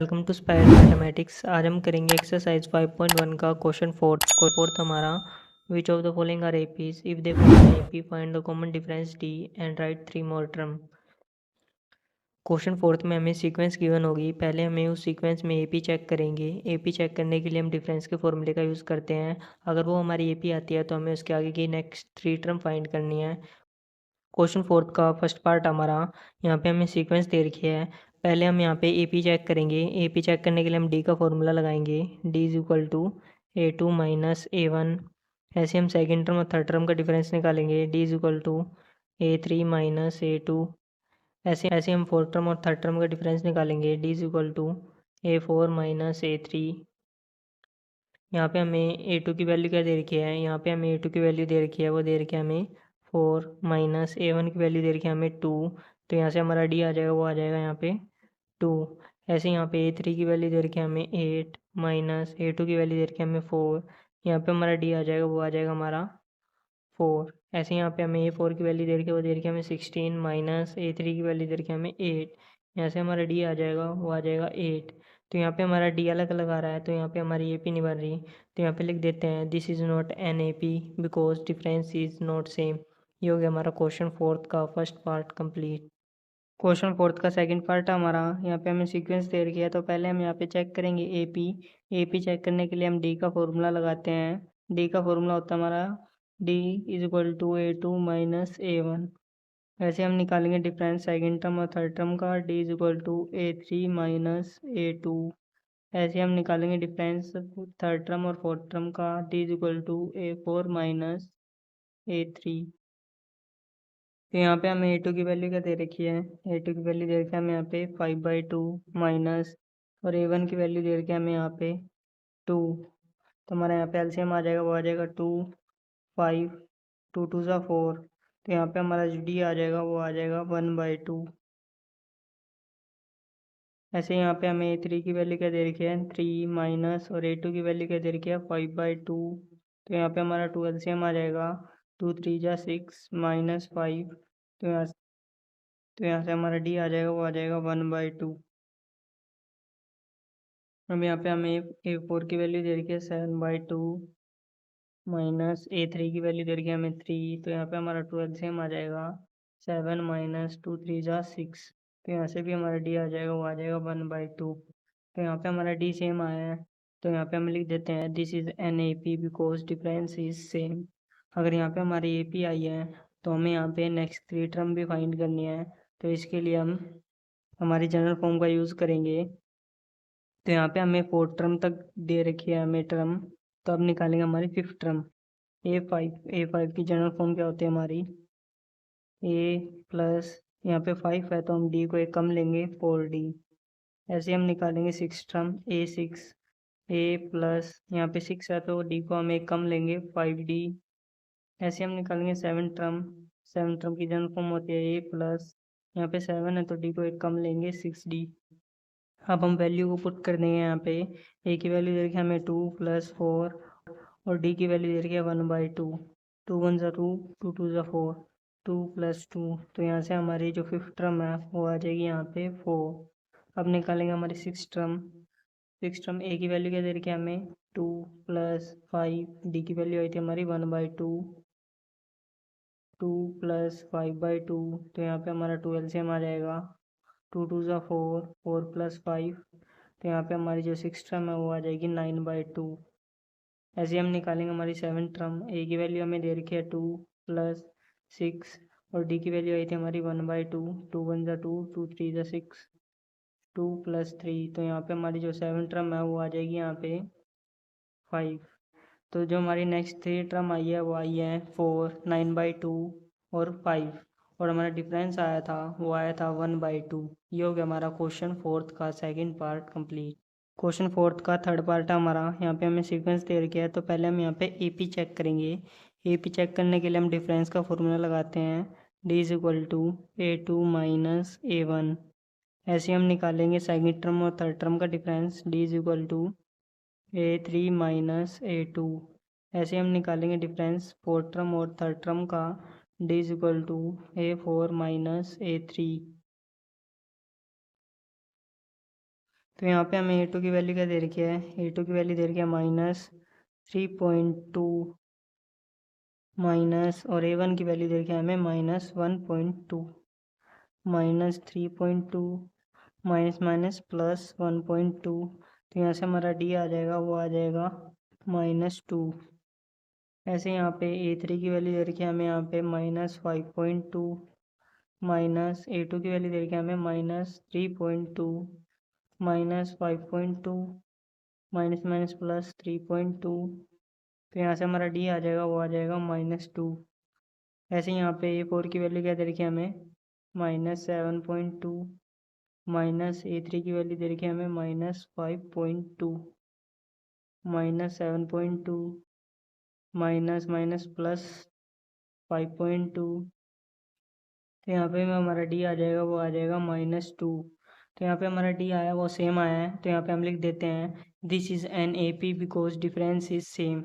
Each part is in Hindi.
Welcome to spire mathematics. आज हम करेंगे एक्सरसाइज 5.1 का क्वेश्चन फोर्थ हमारा। Which of the following are APs if they form AP find the common difference D and write three more term. Question fourth में हमें सीक्वेंस गिवन होगी। पहले हमें उस सीक्वेंस में एपी चेक करेंगे। एपी चेक करने के लिए हम डिफरेंस के फॉर्मूले का यूज़ करते हैं। अगर वो हमारी एपी आती है तो हमें उसके आगे की नेक्स्ट थ्री टर्म फाइंड करनी है। क्वेश्चन फोर्थ का फर्स्ट पार्ट हमारा, यहाँ पे हमें सीक्वेंस दे रखी है। पहले हम यहाँ पे एपी चेक करेंगे। एपी चेक करने के लिए हम डी का फॉर्मूला लगाएंगे। D is equal to A2 minus A1। ऐसे हम सेकेंड टर्म और थर्ड टर्म का डिफरेंस निकालेंगे। D is equal to A3 minus A2। ऐसे हम फोर्थ टर्म और थर्ड टर्म का डिफरेंस निकालेंगे। D is equal to A4 minus A3। यहाँ पे हमें A2 की वैल्यू क्या दे रखी है, यहाँ पे हमें A2 की वैल्यू दे रखी है, वो दे रखी है हमें 4 माइनस A1 की वैल्यू दे रखी है हमें 2। तो यहाँ से हमारा डी आ जाएगा, वो आ जाएगा यहाँ पे 2। ऐसे यहाँ पे A3 की वैल्यू दे रखी है हमें 8 माइनस A2 की वैल्यू दे रखी है हमें 4। यहाँ पे हमारा डी आ जाएगा, वो आ जाएगा हमारा 4। ऐसे यहाँ पे हमें A4 की वैल्यू दे रखी है, वो दे रखी है हमें 16 माइनस A3 की वैल्यू दे रखी है हमें 8। यहाँ से हमारा डी आ जाएगा, वो आ जाएगा 8। तो यहाँ पे हमारा डी अलग अलग आ रहा है, तो यहाँ पे हमारी ए पी नहीं बन रही। तो यहाँ पे लिख देते हैं this is not an A P because difference is not same. ये हो गया हमारा क्वेश्चन फोर्थ का first part complete. Question fourth का सेकंड पार्ट है हमारा। यहाँ पे हमें सीक्वेंस दे रखी है, तो पहले हम यहाँ पे चेक करेंगे एपी। एपी चेक करने के लिए हम डी का फॉर्मूला लगाते हैं। डी का फॉर्मूला होता है हमारा D is equal to A2 minus A1। वैसे हम निकालेंगे डिफरेंस सेकंड टर्म और थर्ड टर्म का। D is equal to A3 minus A2। ऐसे हम निकालेंगे डिफरेंस थर्ड टर्म और फोर्थ टर्म का। D is equal to A4 minus A3। तो यहाँ पे हमें A2 की वैल्यू क्या दे रखी है, A2 की वैल्यू दे रखी है हमें यहाँ पे 5/2 माइनस, और A1 की वैल्यू दे रखी है हमें यहाँ पे 2। तो हमारा यहाँ पे एलसीएम आ जाएगा, वो आ जाएगा 2 5 2 2 ज़ा 4। तो यहाँ पे हमारा जो डी आ जाएगा, वो आ जाएगा 1/2। ऐसे यहाँ पे हमें A3 की वैल्यू क्या दे रखी है 3 माइनस, और A2 की वैल्यू क्या दे रखी है 5/2। तो यहाँ पे हमारा 2 एलसीएम आ जाएगा, 2 3 ज़ा 6 माइनस 5। तो यहाँ से हमारा डी आ जाएगा, वो आ जाएगा 1/2। अब यहाँ पे हमें A4 की वैल्यू दे रखी है 7/2 माइनस A3 की वैल्यू दे रखी है हमें 3। तो यहाँ पे हमारा 12 सेम आ जाएगा, 7 माइनस 2 3 ज़ा 6। तो यहाँ से भी हमारा डी आ जाएगा, वो आ जाएगा 1/2। तो यहाँ पे हमारा डी सेम आया है, तो यहाँ पे हम लिख देते हैं this is an A P because difference is same. अगर यहाँ पे हमारी ए पी आई है, तो हमें यहाँ पे नेक्स्ट थ्री टर्म भी फाइंड करनी है। तो इसके लिए हम हमारी जनरल फॉर्म का यूज़ करेंगे। तो यहाँ पे हमें फोर्थ टर्म तक दे रखी है हमें टर्म। तो अब निकालेंगे हमारी फिफ्थ टर्म। ए फाइव की जनरल फॉर्म क्या होती है हमारी, ए प्लस, यहाँ पे 5 है तो हम डी को एक कम लेंगे 4D। ऐसे हम निकालेंगे सिक्स टर्म A6। ए प्लस, यहाँ पे 6 है तो डी को हम एक कम लेंगे 5D। ऐसे हम निकालेंगे सेवन टर्म की जनरल फॉर्म होती है ए प्लस, यहाँ पे 7 है तो डी को एक कम लेंगे 6D। अब हम वैल्यू को पुट कर देंगे यहाँ पे। ए की वैल्यू दे रखी है हमें 2 + 4, और डी की वैल्यू दे रखी है 1/2। 2 1 ज़ा 2, 2 2 ज़ा 4, 2 + 2। तो यहाँ से हमारी जो फिफ्थ टर्म है वो आ जाएगी यहाँ पे 4। अब निकालेंगे हमारी सिक्स टर्म। ए की वैल्यू क्या दे रखी है हमें 2 + 5। डी की वैल्यू आई थी हमारी 1/2, 2 + 5/2। तो यहाँ पे हमारा 2 एलसीएम आ जाएगा, 2 2 ज़ा 4, 4 + 5। तो यहाँ पे हमारी जो सिक्स टर्म है वो आ जाएगी 9/2। ऐसे हम निकालेंगे हमारी सेवन टर्म। ए की वैल्यू हमें दे रखी है 2 + 6, और डी की वैल्यू आई थी हमारी 1/2। 2 1 ज़ा 2, 2 3 ज़ा 6, 2 + 3। तो यहाँ पे हमारी जो सेवन टर्म है वो आ जाएगी यहाँ पे 5। तो जो हमारी नेक्स्ट थ्री टर्म आई है वो आई है 4 9/2 और 5, और हमारा डिफरेंस आया था वो आया था 1/2। ये हो गया हमारा क्वेश्चन फोर्थ का second part complete. Question fourth का थर्ड पार्ट है हमारा। यहाँ पे हमें सीक्वेंस दे रखा है, तो पहले हम यहाँ पे एपी चेक करेंगे। एपी चेक करने के लिए हम डिफरेंस का फॉर्मूला लगाते हैं। D is equal to A2 minus A1। ऐसे हम निकालेंगे सेकंड टर्म और थर्ड टर्म का difference. D is equal to A3 minus A2। ऐसे हम निकालेंगे डिफरेंस फोर्थ टर्म और थर्ड टर्म का। D is equal to A4 minus A3। तो यहाँ पे हमें A2 की वैल्यू क्या दे रखी है, A2 की वैल्यू दे रखी है -3.2 माइनस, और A1 की वैल्यू दे रखी है हमें -1.2, -3.2 माइनस माइनस प्लस 1.2। तो यहाँ से हमारा D आ जाएगा, वो आ जाएगा -2। ऐसे यहाँ पे A3 की वैल्यू दे रखी है हमें यहाँ पे -5.2 माइनस A2 की वैल्यू दे रखी है हमें -3.2 -5.2 माइनस माइनस प्लस 3.2। तो यहाँ से हमारा D आ जाएगा, वो आ जाएगा -2। ऐसे यहाँ पे A4 की वैल्यू क्या दे रखी है हमें -7.2 माइनस A3 की वैल्यू दे रखी है हमें -5.2 -7.2 माइनस माइनस प्लस 5.2। तो यहाँ पे हमारा D आ जाएगा, वो आ जाएगा -2। तो यहाँ पे हमारा D आया, वो सेम आया है, तो यहाँ पे हम लिख देते हैं this is N AP because difference is same.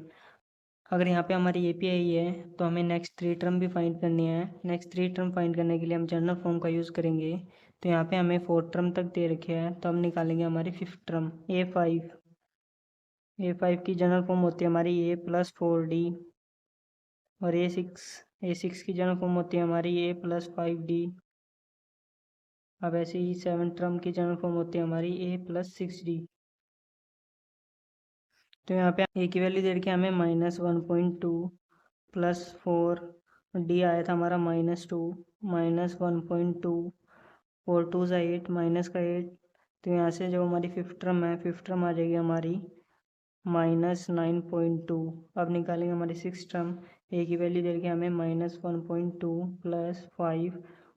अगर यहाँ पे हमारी AP आई है तो हमें नेक्स्ट 3 टर्म भी फाइंड करनी है। नेक्स्ट 3 टर्म फाइंड करने के लिए हम जनरल फॉर्म का यूज़ करेंगे। तो यहाँ पे हमें 4 टर्म तक दे रखे हैं, तो हम निकालेंगे हमारी 5th टर्म A5 की जनरल फॉर्म होती है हमारी A + 4D, और A6 की जनरल फॉर्म होती है हमारी A + 5D। अब ऐसे ही 7th टर्म की जनरल फॉर्म होती है हमारी A + 6D। तो यहाँ पे A की वैल्यू दे रखी है हमें -1.2 + 4, D आया था हमारा -2 -1.2, 4 2 8, माइनस का 8। तो यहाँ से जो हमारी 5th टर्म है, 5th टर्म आ जाएगी हमारी -9.2। अब निकालेंगे हमारी 6th टर्म। A की वैल्यू दे रखी है हमें -1.2 + 5,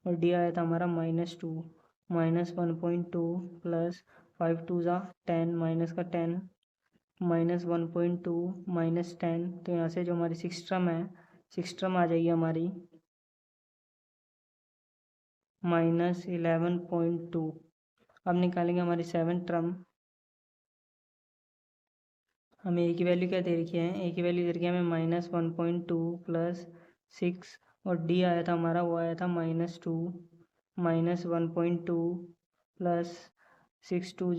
और D आया था हमारा -2 -1.2 + 5 2 10, माइनस का 10 -1.2 -10। तो यहाँ से जो हमारी 6th टर्म है, 6th टर्म आ जाएगी हमारी -11.2। अब निकालेंगे हमारी 7th टर्म। हमें A की वैल्यू क्या दे रखी है, A की वैल्यू दे रखी है हमें -1.2 + 6, और D आया था हमारा, वो आया था -2 -1.2 + 6 2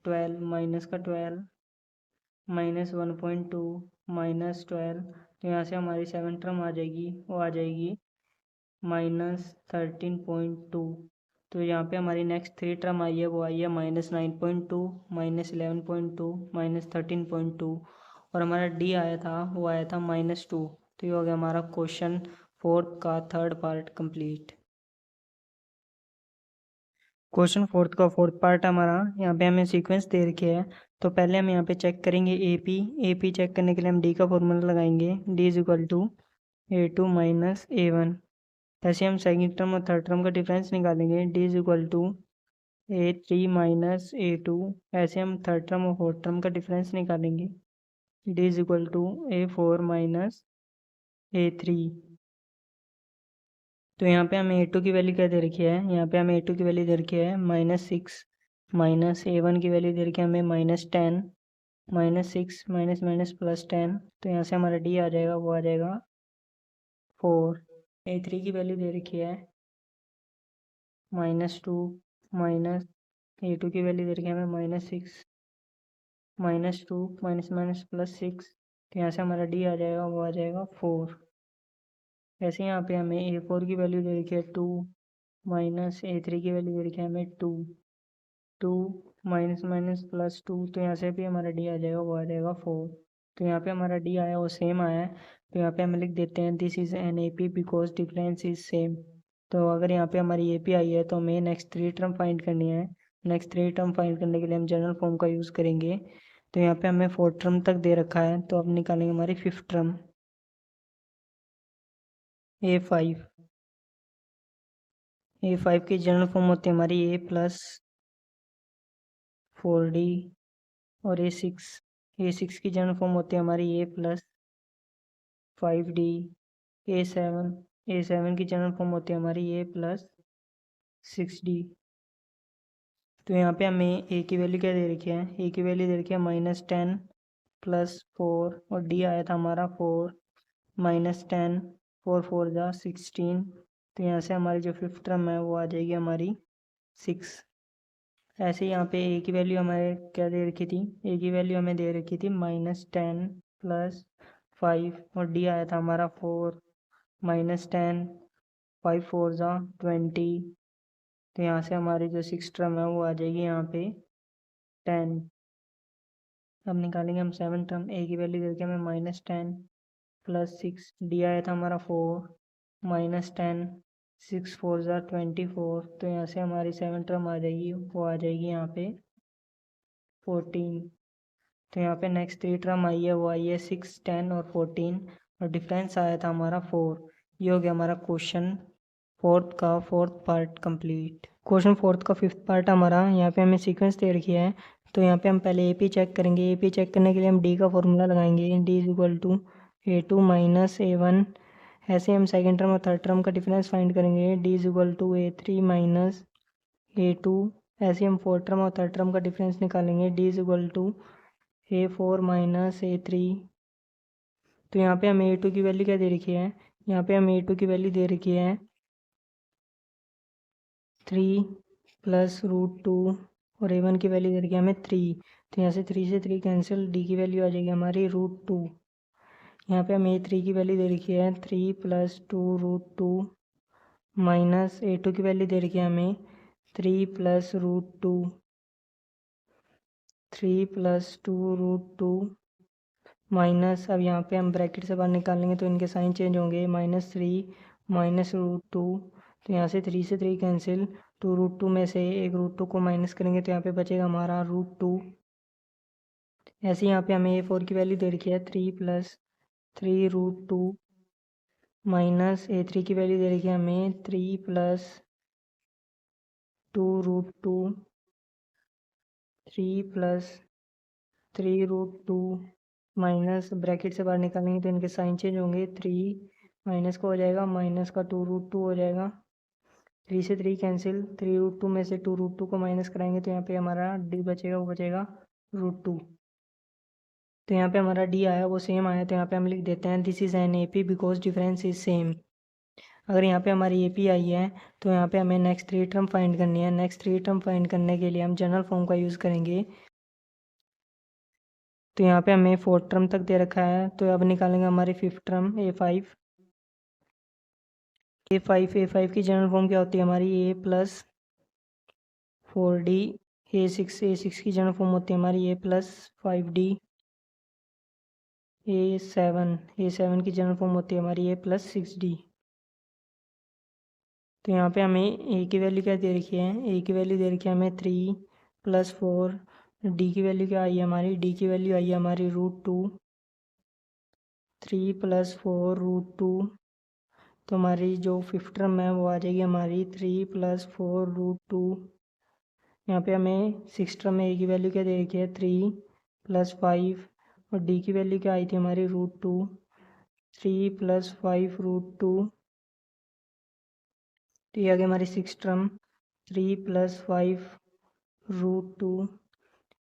12, माइनस का 12 -1.2 -12। तो यहाँ से हमारी 7th टर्म आ जाएगी, वो आ जाएगी -13.2। तो यहाँ पे हमारी नेक्स्ट 3 टर्म आई है, वो आई है -9.2 -11.2 -13.2, और हमारा D आया था, वो आया था -2। तो ये हो गया हमारा क्वेश्चन 4th का 3rd part complete. Question 4th का 4th पार्ट हमारा, यहाँ पे हमें सीक्वेंस दे रखी है। तो पहले हम यहाँ पे चेक करेंगे AP चेक करने के लिए हम D का फॉर्मूला लगाएंगे, D = A2 - A1। ऐसे हम सेकंड टर्म और थर्ड टर्म का डिफरेंस निकालेंगे, D = A3 - A2। ऐसे हम थर्ड टर्म और फोर्थ टर्म का डिफरेंस निकालेंगे, D = A4 - A3। तो यहाँ पे हमें A2 की वैल्यू क्या दे रखी है, यहाँ पे हमें A2 की वैल्यू दे रखी है -6 माइनस A1 की वैल्यू दे रखी है हमें -10 -6 माइनस माइनस +10। तो यहाँ से हमारा D आ जाएगा, वो आ जाएगा 4। A3 की वैल्यू दे रखी है -2 माइनस A2 की वैल्यू दे रखी है हमें -6 -2 माइनस माइनस +6। तो यहाँ से हमारा D आ जाएगा, वो आ जाएगा 4। ऐसे यहाँ पे हमें A4 की वैल्यू दे रखी है 2 माइनस A3 की वैल्यू दे रखी है हमें 2 माइनस माइनस +2। तो यहाँ से भी हमारा D आ जाएगा, वो आ जाएगा 4। तो यहाँ पे हमारा D आया, वो सेम आया है। तो यहाँ पे हम लिख देते हैं this is N AP because difference is same. तो अगर यहाँ पे हमारी AP आई है तो हमें नेक्स्ट 3 टर्म फाइंड करनी है। नेक्स्ट 3 टर्म फाइंड करने के लिए हम जनरल फॉर्म का यूज़ करेंगे। तो यहाँ पे हमें 4 टर्म तक दे रखा है, तो अब निकालेंगे हमारी 5th टर्म A5। A5 की जनरल फॉर्म होती है हमारी A + 4D, और A6 की जनरल फॉर्म होती है हमारी A + 5D। A7 की जनरल फॉर्म होती है हमारी A + 6D। तो यहाँ पे हमें A की वैल्यू क्या दे रखी है, A की वैल्यू दे रखी है -10 + 4, और D आया था हमारा 4 -10 4 4 16। तो यहाँ से हमारी जो 5th टर्म है वो आ जाएगी हमारी 6। ऐसे यहाँ पे ए की वैल्यू हमारे क्या दे रखी थी, ए की वैल्यू हमें दे रखी थी -10 + 5 और डी आया था हमारा 4 -10 5 4 ज़ा 20। तो यहाँ से हमारी जो 6th टर्म है वो आ जाएगी यहाँ पे 10। अब निकालेंगे हम 7th टर्म, ए की वैल्यू दे रखी है हमें -10 + 6, डी आया था हमारा 4 -10 6 4 ज़ा 24। तो यहाँ से हमारी 7th टर्म आ जाएगी, वो आ जाएगी यहाँ पे 14। तो यहाँ पे नेक्स्ट 3 टर्म आई है, वो आई है 6 10 और 14 और डिफरेंस आया था हमारा 4। ये हो गया हमारा क्वेश्चन फोर्थ का fourth part complete. Question fourth का फिफ्थ पार्ट हमारा, यहाँ पे हमें सीक्वेंस दे रखी है। तो यहाँ पे हम पहले ए पी चेक करेंगे। ए पी चेक करने के लिए हम डी का फॉर्मूला लगाएंगे, D is equal to A2 - A1। ऐसे हम सेकेंड टर्म और थर्ड टर्म का डिफरेंस फाइंड करेंगे, D is equal to A3 - A2। ऐसे हम फोर्थ टर्म और थर्ड टर्म का डिफरेंस निकालेंगे, D is equal to A4 - A3। तो यहाँ पे हमें A2 की वैल्यू क्या दे रखी है, यहाँ पे हमें A2 की वैल्यू दे रखी है 3 + √2 और A1 की वैल्यू दे रखी है हमें 3। तो यहाँ से 3 से 3 कैंसिल, डी की वैल्यू आ जाएगी हमारी √2। यहाँ पे हमें A3 की वैल्यू दे रखी है 3 + 2 √2 माइनस A2 की वैल्यू दे रखी है हमें 3 + √2 3 + 2 √2 माइनस, अब यहाँ पे हम ब्रैकेट से बाहर निकालेंगे तो इनके साइन चेंज होंगे, -3 -√2। तो यहाँ से 3 से 3 कैंसिल, 2 √2 में से एक √2 को माइनस करेंगे तो यहाँ पे बचेगा हमारा √2। ऐसे यहाँ पे हमें A4 की वैल्यू दे रखी है 3 + 3 √2 माइनस A3 की वैल्यू दे रखी है हमें 3 + 2 √2 3 + 3 √2 माइनस, ब्रैकेट से बाहर निकालेंगे तो इनके साइन चेंज होंगे, 3 माइनस का हो जाएगा, माइनस का 2 √2 हो जाएगा, 3 से 3 कैंसिल, 3 √2 में से 2 √2 को माइनस कराएंगे तो यहाँ पे हमारा डी बचेगा, वो बचेगा √2। तो यहाँ पे हमारा डी आया वो सेम आया, तो यहाँ पे हम लिख देते हैं this is an A P because difference is same. अगर यहाँ पे हमारी ए पी आई है तो यहाँ पे हमें नेक्स्ट 3 टर्म फाइंड करनी है। नेक्स्ट 3 टर्म फाइंड करने के लिए हम जनरल फॉर्म का यूज़ करेंगे। तो यहाँ पे हमें 4th टर्म तक दे रखा है, तो अब निकालेंगे हमारी 5th टर्म A5। A5 की जनरल फॉर्म क्या होती है हमारी, A + 4D। A6 की जनरल फॉर्म होती है हमारी A + 5D। A7 की जनरल फॉर्म होती है हमारी A + 6D। तो यहाँ पे हमें ए की वैल्यू क्या दे रखी है, ए की वैल्यू दे रखी है हमें 3 + 4। डी की वैल्यू क्या आई है हमारी, डी की वैल्यू आई है हमारी √2 3 + 4 √2। तो हमारी जो 5th टर्म है वो आ जाएगी हमारी 3 + 4 √2। यहाँ पे हमें 6th टर्म में ए की वैल्यू क्या दे रखी है 3 + 5 और डी की वैल्यू क्या आई थी हमारी √2 3 + 5 √2। तो ये आ गई हमारी 6th टर्म 3 + 5 √2।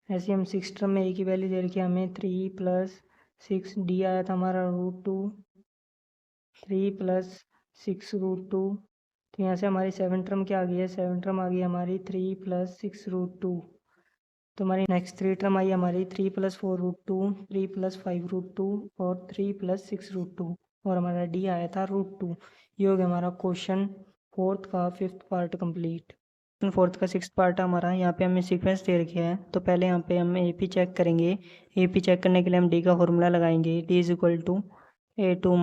ऐसे हम 6th टर्म में ए की वैल्यू दे रखी है हमें 3 + 6, डी आया था हमारा √2 3 + 6 √2। तो यहाँ से हमारी 7th टर्म क्या आ गई है, 7th टर्म आ गई हमारी 3 + 6 √2। तो हमारी नेक्स्ट 3 टर्म आई हमारी 3 + 4 √2 3 + 5 √2 और 3 + 6 √2 और हमारा डी आया था √2। ये हो गया हमारा क्वेश्चन फोर्थ का 5th part complete. Question fourth का 6th पार्ट हमारा, यहाँ पे हमें सीक्वेंस दे रखी है। तो पहले यहाँ पे हम ए पी चेक करेंगे। ए पी चेक करने के लिए हम डी का फॉर्मूला लगाएंगे, D is equal to A2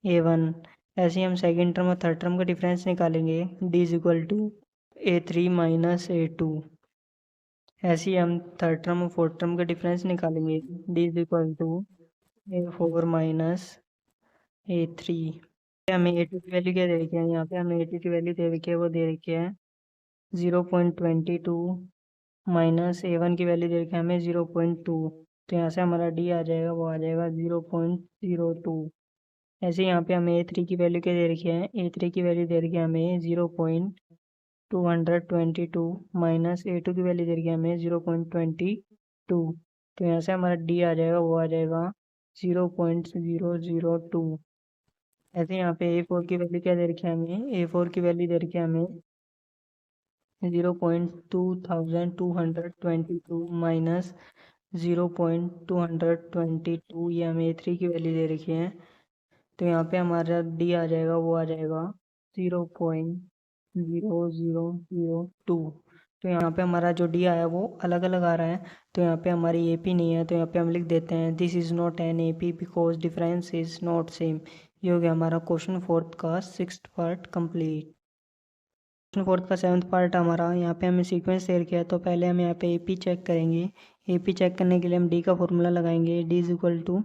- A1। ऐसे ही हम सेकेंड टर्म और थर्ड टर्म का डिफरेंस निकालेंगे, D is equal to A3 - A2। ऐसे ही हम थर्ड टर्म और फोर्थ टर्म का डिफरेंस निकालेंगे, D is equal to A4 - A3। हमें A2 की वैल्यू क्या दे रखी है, यहाँ पे हमें A2 की वैल्यू दे रखी है, वो दे रखी है 0.22 माइनस A1 की वैल्यू दे रखी है हमें 0.2। तो यहाँ से हमारा डी आ जाएगा, वो आ जाएगा 0.02। ऐसे यहाँ पे हमें A3 की वैल्यू क्या दे रखी है, A3 की वैल्यू दे रखी है हमें 0.222 माइनस A2 की वैल्यू दे रखी है हमें 0.22। तो यहाँ से हमारा डी आ जाएगा, वो आ जाएगा 0.002। ऐसे यहाँ पे A4 की वैल्यू क्या दे रखी है हमें, A4 की वैल्यू दे रखी है हमें 0.2222 माइनस 0.222, ये हमें A3 की वैल्यू दे रखी है। तो यहाँ पे हमारा D आ जाएगा, वो आ जाएगा 0.0002। तो यहाँ पे हमारा जो D आया वो अलग अलग आ रहा है, तो यहाँ पे हमारी AP नहीं है, तो यहाँ पे हम लिख देते हैं this is not N AP because difference is not same. ये हो गया हमारा क्वेश्चन 4 का 6th पार्ट कंप्लीट। क्वेश्चन 4 का 7th पार्ट हमारा, यहाँ पे हमें सीक्वेंस दे रखा है, तो पहले हम यहाँ पे AP चेक करेंगे। AP चेक करने के लिए हम D का फॉर्मूला लगाएंगे, D is equal to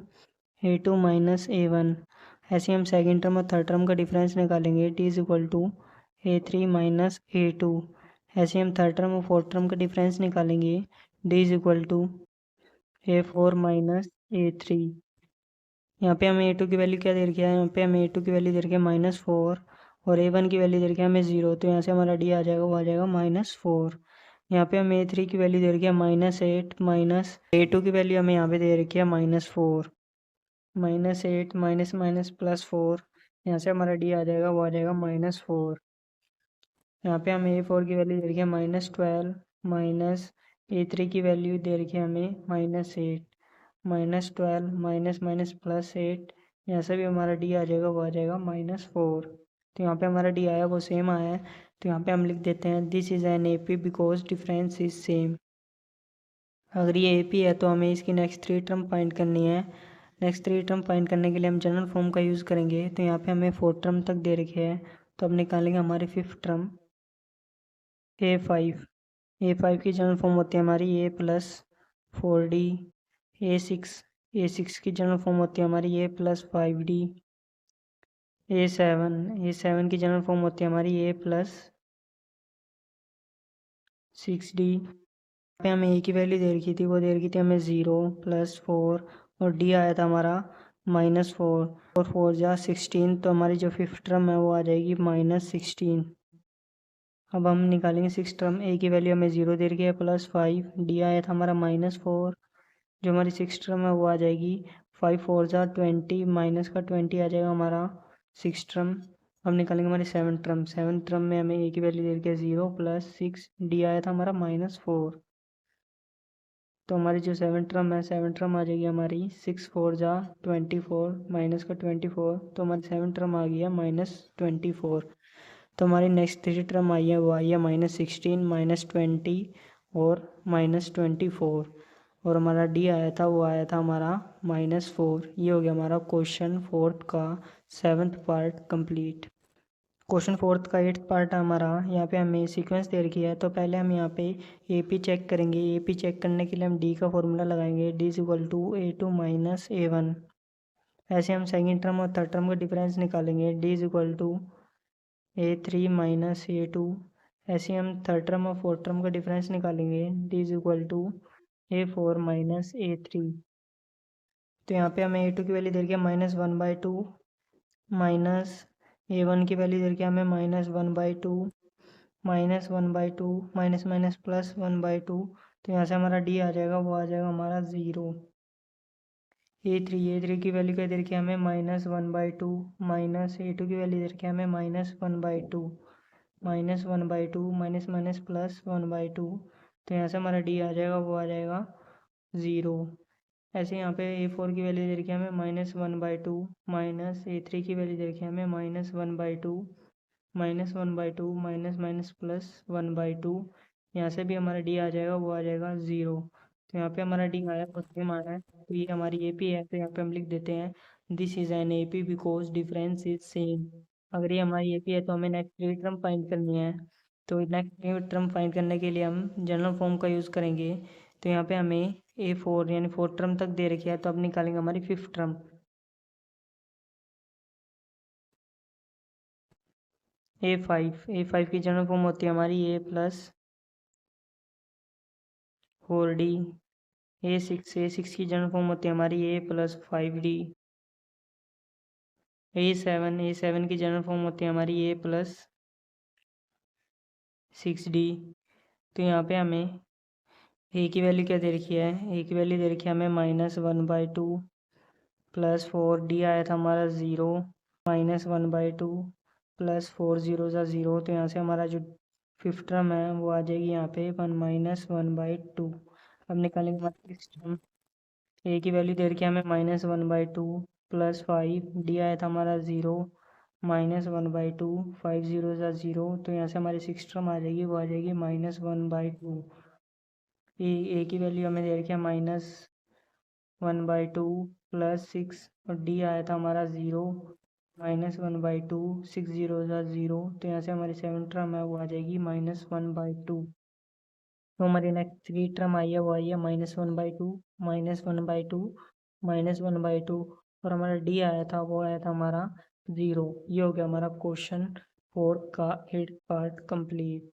A2 minus A1। ऐसे हम सेकेंड टर्म और थर्ड टर्म का डिफरेंस निकालेंगे, D is equal to A3 minus A2। ऐसे हम थर्ड टर्म और फोर्थ टर्म का डिफरेंस निकालेंगे, D is equal to A4 minus A3। यहाँ पे हमें A2 की वैल्यू क्या दे रखी है, यहाँ पे हमें A2 की वैल्यू दे रखी है -4 और A1 की वैल्यू दे रखी है हमें 0, तो यहाँ से हमारा D आ जाएगा, वो आ जाएगा -4। यहाँ पे हमें A3 की वैल्यू दे रखी है -8 माइनस A2 की वैल्यू हमें यहाँ पे दे रखी है -4। -8 माइनस माइनस +4, यहाँ से हमारा D आ जाएगा, वो आ जाएगा -4। यहाँ पे हमें A4 की वैल्यू दे रखी है -12 माइनस A3 की वैल्यू दे रखी है हमें -8। -12 माइनस माइनस +8, यहाँ से भी हमारा D आ जाएगा, वो आ जाएगा -4। तो यहाँ पे हमारा D आया, वो सेम आया है, तो यहाँ पे हम लिख देते हैं this is N AP because difference is same. अगर ये AP है तो हमें इसकी नेक्स्ट 3 टर्म फाइंड करनी है। नेक्स्ट 3 टर्म फाइंड करने के लिए हम जनरल फॉर्म का यूज़ करेंगे, तो यहाँ पे हमें 4 टर्म तक दे रखे है, तो अब निकालेंगे हमारी 5th टर्म A5। A5 की जनरल फॉर्म होती है हमारी A प्लस 4D। A6 की जनरल फॉर्म होती है हमारी A प्लस 5D। A7 की जनरल फॉर्म होती है हमारी A प्लस 6D। पे हमें A की वैल्यू दे रखी थी, वो दे रखी थी हमें 0 +4 और D आया था हमारा -4 और 4 जा 16, तो हमारी जो 5th टर्म है वो आ जाएगी -16। अब हम निकालेंगे 6th टर्म। A की वैल्यू हमें 0 दे रखी है +5, D आया था हमारा -4, जो हमारी 6th टर्म है वो आ जाएगी 5 4 जा 20, माइनस का 20 आ जाएगा हमारा 6th टर्म। अब निकालेंगे हमारी 7th टर्म। 7th टर्म में हमें A की वैल्यू दे रखी है 0 +6, D आया था हमारा -4, तो हमारी जो 7th टर्म है, 7th टर्म आ जाएगी हमारी 6 4 जा 24, माइनस का 24, तो हमारी 7th टर्म आ गई है -24। तो हमारी नेक्स्ट 3 टर्म आई है, वो आई है -16 -20 और -24, और हमारा D आया था, वो आया था हमारा -4। ये हो गया हमारा क्वेश्चन 4th का 7th part complete. Question 4th का 8th पार्ट है हमारा, यहाँ पे हमें सीक्वेंस दे रखी है, तो पहले हम यहाँ पे AP चेक करेंगे। AP चेक करने के लिए हम D का फॉर्मूला लगाएंगे, D is equal to A2 minus A1। ऐसे हम सेकेंड टर्म और थर्ड टर्म का डिफरेंस निकालेंगे, D is equal to A3 minus A2। ऐसे हम थर्ड टर्म और फोर्थ टर्म का डिफरेंस निकालेंगे, D is equal to A4 minus A3। तो यहाँ पे हमें A2 की वैल्यू दे रखी है -1/2 माइनस A1 की वैल्यू दे रखी है हमें -1/2 -1/2 माइनस माइनस +1/2, तो यहाँ से हमारा D आ जाएगा, वो आ जाएगा हमारा 0। A3 की वैल्यू क्या दे रखी है हमें -1/2 माइनस A2 की वैल्यू दे रखी है हमें -1/2 -1/2 माइनस माइनस +1/2, तो यहाँ से हमारा D आ जाएगा, वो आ जाएगा 0। ऐसे यहाँ पे A4 की वैल्यू दे रखी है हमें -1/2 माइनस A3 की वैल्यू दे रखी है हमें -1/2 -1/2 माइनस माइनस +1/2, यहाँ से भी हमारा D आ जाएगा, वो आ जाएगा 0। तो यहाँ पे हमारा D आया, वो सेम आ रहा है, तो ये हमारी AP है, तो यहाँ पे हम लिख देते हैं this is N AP because difference is same. अगर ये हमारी AP है तो हमें नेक्स्ट 3 टर्म फाइंड करनी है, तो नेक्स्ट 3 टर्म फाइंड करने के लिए हम जनरल फॉर्म का यूज़ करेंगे। तो यहाँ पे हमें A4 यानी 4th टर्म तक दे रखी है, तो अब निकालेंगे हमारी 5th टर्म। A5 की जनरल फॉर्म होती है हमारी A प्लस 4D। A6 की जनरल फॉर्म होती है हमारी A प्लस 5D। A7 की जनरल फॉर्म होती है हमारी A प्लस 6D। तो यहाँ पे हमें A की वैल्यू क्या दे रखी है, A की वैल्यू दे रखी है हमें -1/2 +4, D आया था हमारा 0 -1/2 +4 0 ज़ा 0, तो यहाँ से हमारा जो फिफ्थ टर्म है वो आ जाएगी यहाँ पे 1 - 1/2। अब निकालेंगे हमारा सिक्स टर्म। ए की वैल्यू दे रखी है हमें -1/2 +5, डी आया था हमारा 0 -1/2, 5 0 0, तो यहाँ से हमारी सिक्स टर्म आ जाएगी, वो आ जाएगी -1/2। ए की वैल्यू हमें दे रखी है -1/2 +6, और डी आया था हमारा 0 -1/2, 6 0 0, तो यहाँ से हमारी सेवन टर्म है वो आ जाएगी -1/2। तो हमारी नेक्स्ट थ्री टर्म आई है वो आई है -1/2, -1/2, -1/2, और हमारा डी आया था वो आया था हमारा 0। ये हो गया हमारा क्वेश्चन 4 का 8 पार्ट कंप्लीट।